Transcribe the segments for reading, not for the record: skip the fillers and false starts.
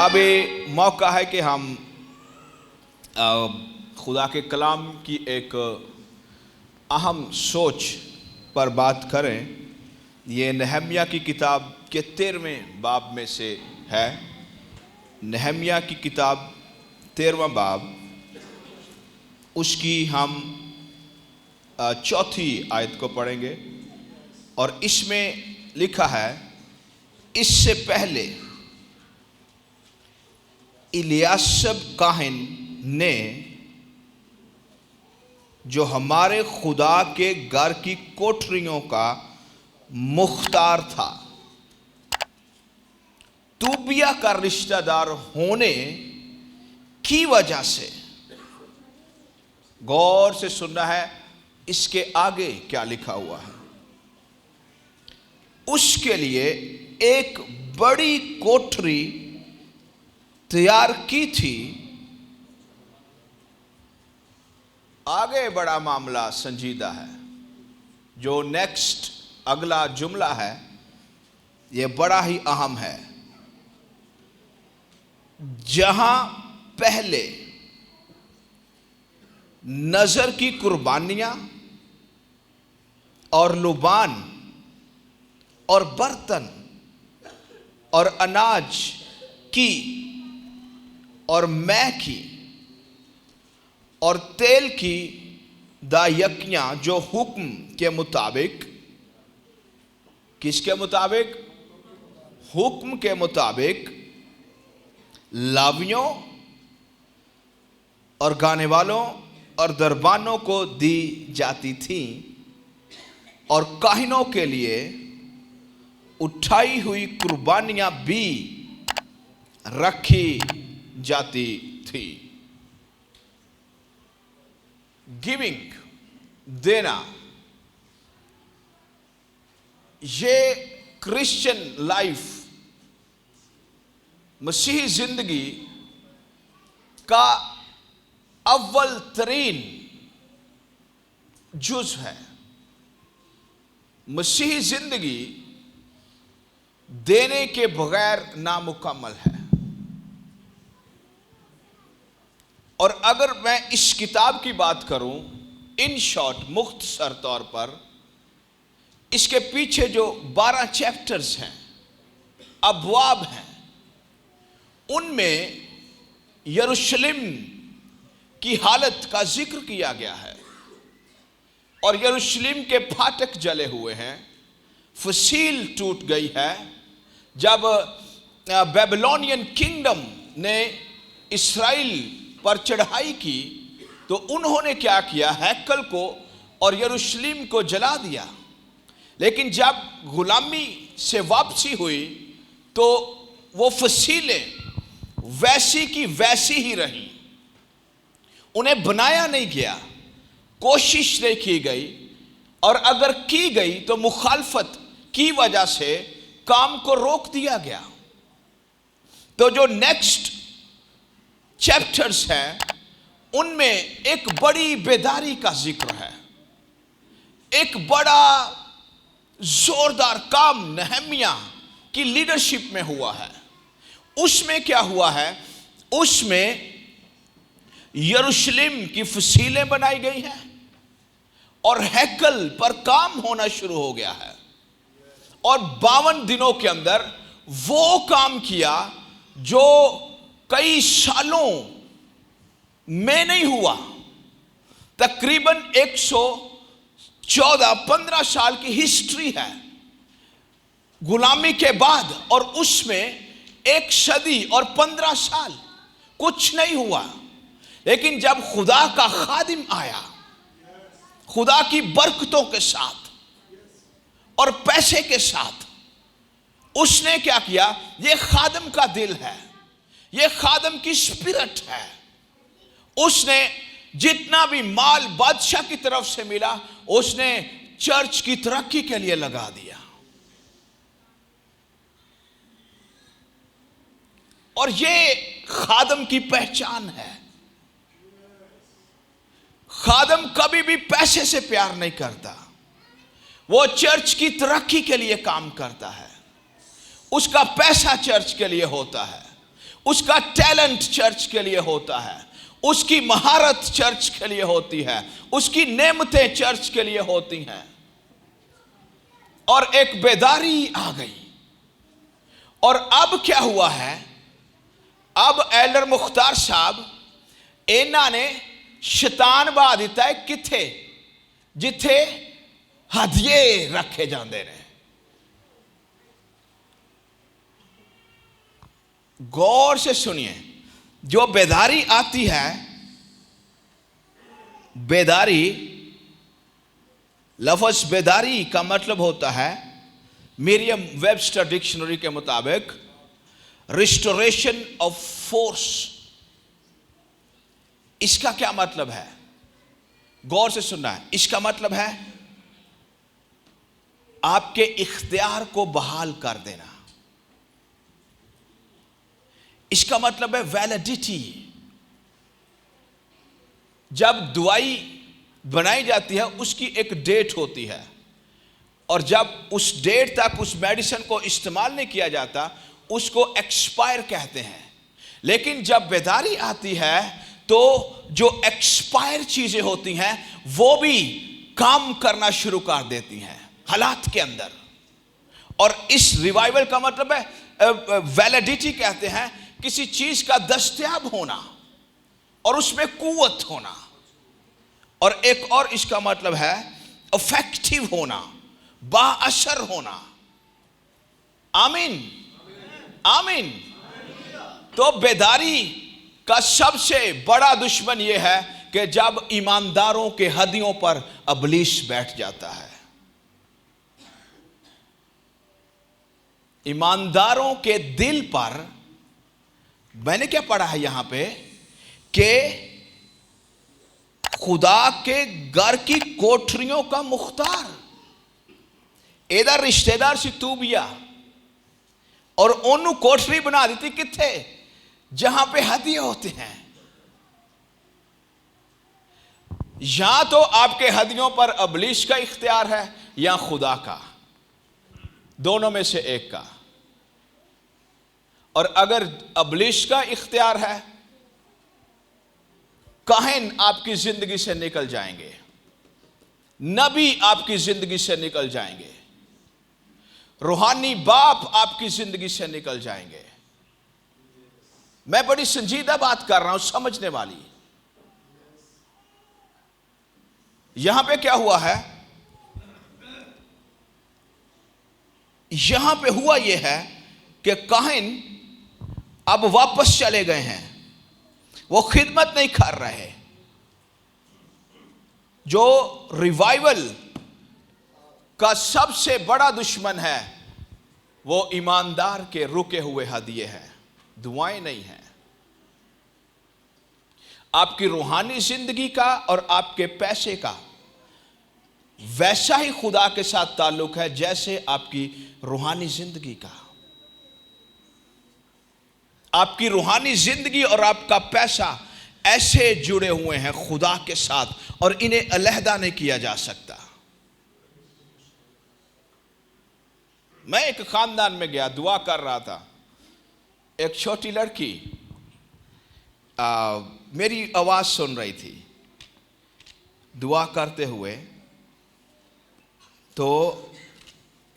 अब ये मौका है कि हम खुदा के कलाम की एक अहम सोच पर बात करें। ये नहम्या की किताब के 13वें बाब में से है। नहम्या की किताब 13वां बाब, उसकी हम चौथी आयत को पढ़ेंगे और इसमें लिखा है, इससे पहले इलियाशब काहिन ने, जो हमारे खुदा के घर की कोठरियों का मुख्तार था, तूबिया का रिश्तेदार होने की वजह से, गौर से सुनना है इसके आगे क्या लिखा हुआ है, उसके लिए एक बड़ी कोठरी तैयार की थी। आगे बड़ा मामला संजीदा है। जो नेक्स्ट अगला जुमला है यह बड़ा ही अहम है। जहां पहले नजर की कुर्बानियां और लुबान और बर्तन और अनाज की और मैं की और तेल की दायकियां, जो हुक्म के मुताबिक, किसके मुताबिक? हुक्म के मुताबिक लावियों और गाने वालों और दरबानों को दी जाती थी, और काहिनों के लिए उठाई हुई कुर्बानियां भी रखी जाती थी। गिविंग, देना, ये क्रिश्चियन लाइफ, मसीही जिंदगी का अव्वल तरीन जुज है। मसीही जिंदगी देने के बगैर नामुकम्मल है। और अगर मैं इस किताब की बात करूं इन शॉर्ट, मुख्तसर तौर पर, इसके पीछे जो 12 चैप्टर्स हैं, अबवाब हैं, उनमें यरूशलेम की हालत का जिक्र किया गया है। और यरूशलेम के फाटक जले हुए हैं, फसील टूट गई है। जब बेबीलोनियन किंगडम ने इस्राएल पर चढ़ाई की तो उन्होंने क्या किया? हैकल को और यरूशलेम को जला दिया। लेकिन जब गुलामी से वापसी हुई तो वो फसीलें वैसी की वैसी ही रहीं, उन्हें बनाया नहीं गया, कोशिश नहीं की गई, और अगर की गई तो मुखालफत की वजह से काम को रोक दिया गया। तो जो नेक्स्ट चैप्टर्स हैं उनमें एक बड़ी बेदारी का जिक्र है। एक बड़ा जोरदार काम नहम्या की लीडरशिप में हुआ है। उसमें क्या हुआ है? उसमें यरूशलेम की फसीलें बनाई गई हैं और हैकल पर काम होना शुरू हो गया है। और 52 दिनों के अंदर वो काम किया जो कई सालों में नहीं हुआ। तकरीबन 114-15 साल की हिस्ट्री है गुलामी के बाद, और उसमें 1 सदी और 15 साल कुछ नहीं हुआ। लेकिन जब खुदा का खादिम आया, खुदा की बरकतों के साथ और पैसे के साथ, उसने क्या किया? ये खादिम का दिल है, ये खादिम की स्पिरिट है। उसने जितना भी माल बादशाह की तरफ से मिला, उसने चर्च की तरक्की के लिए लगा दिया। और ये खादिम की पहचान है। खादिम कभी भी पैसे से प्यार नहीं करता, वो चर्च की तरक्की के लिए काम करता है। उसका पैसा चर्च के लिए होता है, उसका टैलेंट चर्च के लिए होता है, उसकी महारत चर्च के लिए होती है, उसकी नेमतें चर्च के लिए होती हैं। और एक बेदारी आ गई। और अब क्या हुआ है, अब एल्डर मुख्तार साहब इन्हां ने शैतान बहा दिता है किथे, जिथे हदिये रखे जाते हैं। गौर से सुनिए, जो बेदारी आती है, बेदारी, लफ्ज़ बेदारी का मतलब होता है मरियम वेबस्टर डिक्शनरी के मुताबिक रिस्टोरेशन ऑफ फोर्स। इसका क्या मतलब है, गौर से सुनना है। इसका मतलब है आपके इख्तियार को बहाल कर देना। इसका मतलब है वैलिडिटी। जब दवाई बनाई जाती है उसकी एक डेट होती है, और जब उस डेट तक उस मेडिसिन को इस्तेमाल नहीं किया जाता उसको एक्सपायर कहते हैं। लेकिन जब बेदारी आती है तो जो एक्सपायर चीजें होती हैं वो भी काम करना शुरू कर देती हैं हालात के अंदर। और इस रिवाइवल का मतलब है वैलिडिटी कहते हैं किसी चीज का दस्तयाब होना और उसमें कुव्वत होना। और एक और इसका मतलब है इफेक्टिव होना, बाअसर होना। आमीन आमीन। तो बेदारी का सबसे बड़ा दुश्मन यह है कि जब ईमानदारों के हदियों पर इब्लीस बैठ जाता है। ईमानदारों के दिल पर, मैंने क्या पढ़ा है यहां पे कि खुदा के घर की कोठरियों का मुख्तार, इधर रिश्तेदार सी तूबिया, और ओनू कोठरी बना दी थी किथे, जहां पे हदिये होते हैं। या तो आपके हदियों पर इब्लीस का इख्तियार है या खुदा का, दोनों में से एक का। और अगर इब्लीस का इख्तियार है, काहिन आपकी जिंदगी से निकल जाएंगे, नबी आपकी जिंदगी से निकल जाएंगे, रूहानी बाप आपकी जिंदगी से निकल जाएंगे। मैं बड़ी संजीदा बात कर रहा हूं, समझने वाली। यहां पे क्या हुआ है, यहां पे हुआ यह है कि काहिन अब वापस चले गए हैं, वो खिदमत नहीं कर रहे। जो रिवाइवल का सबसे बड़ा दुश्मन है वो ईमानदार के रुके हुए हदिये हैं, दुआएं नहीं हैं। आपकी रूहानी जिंदगी का और आपके पैसे का वैसा ही खुदा के साथ ताल्लुक है जैसे आपकी रूहानी जिंदगी का। आपकी रूहानी जिंदगी और आपका पैसा ऐसे जुड़े हुए हैं खुदा के साथ, और इन्हें अलहदा नहीं किया जा सकता। मैं एक खानदान में गया, दुआ कर रहा था। एक छोटी लड़की मेरी आवाज सुन रही थी दुआ करते हुए, तो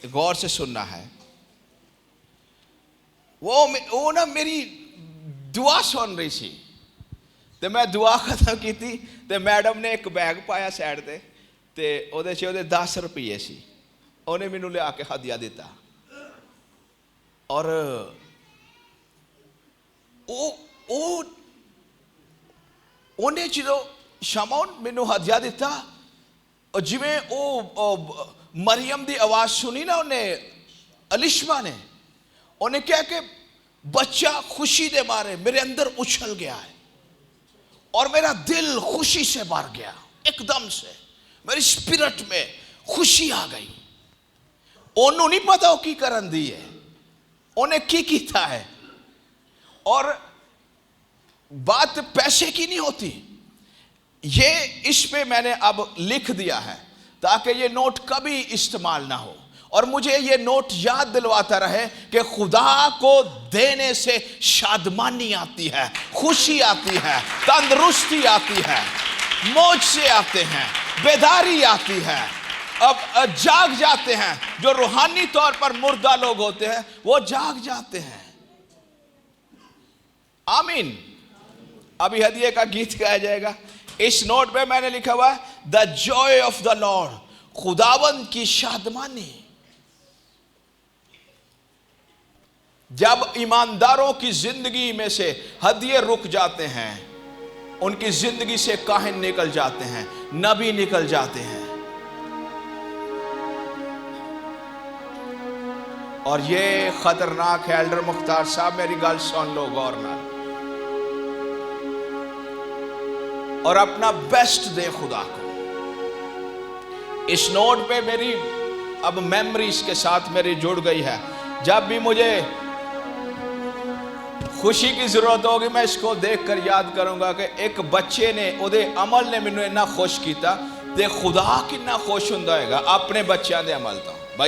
गौर से सुनना है। वो ना मेरी दुआ सुन रही थी, तो मैं दुआ खत्म की थी, तो मैडम ने एक बैग पाया साइड ते, ते ਉਹਦੇ 'ਚ ਉਹਦੇ 10 रुपये सी, ਉਹਨੇ ਮੈਨੂੰ ਲਿਆ ਕੇ ਹਦੀਆ ਦਿੱਤਾ। और ਉਹਨੇ ਜਦੋਂ ਸ਼ਾਮਾਂ ਮੈਨੂੰ ਹਦੀਆ ਦਿੱਤਾ, ਜਿਵੇਂ ਉਹ मरियम की आवाज सुनी ना ਉਹਨੇ, अलिशमा ने, उन्हें क्या कि बच्चा खुशी दे मारे मेरे अंदर उछल गया है और मेरा दिल खुशी से भर गया। एकदम से मेरी स्पिरिट में खुशी आ गई। ओनू नहीं पता वो की करन दी है, उन्हें की कीता है। और बात पैसे की नहीं होती, ये इस पे मैंने अब लिख दिया है ताकि ये नोट कभी इस्तेमाल ना हो। और मुझे ये नोट याद दिलवाता रहे कि खुदा को देने से शादमानी आती है, खुशी आती है, तंदुरुस्ती आती है, मौज से आते हैं, बेदारी आती है। अब जाग जाते हैं। जो रूहानी तौर पर मुर्दा लोग होते हैं वो जाग जाते हैं। आमीन। अभी हदिये का गीत गाया जाएगा। इस नोट पे मैंने लिखा हुआ है the Joy of the Lord, खुदावंद की शादमानी। जब ईमानदारों की जिंदगी में से हदिये रुक जाते हैं, उनकी जिंदगी से काहिन निकल जाते हैं, नबी निकल जाते हैं। और ये खतरनाक है। एल्डर मुख्तार साहब मेरी गल सुन लो गौर नाल और अपना बेस्ट दे खुदा को। इस नोट पे मेरी अब मेमोरीज के साथ मेरी जुड़ गई है। जब भी मुझे खुशी की जरूरत होगी मैं इसको देखकर याद करूंगा कि एक बच्चे ने उहदे अमल ने मैनू इन्ना खुश किया ते खुदा कितना खुश हुंदा होगा अपने बच्चों के अमल तो।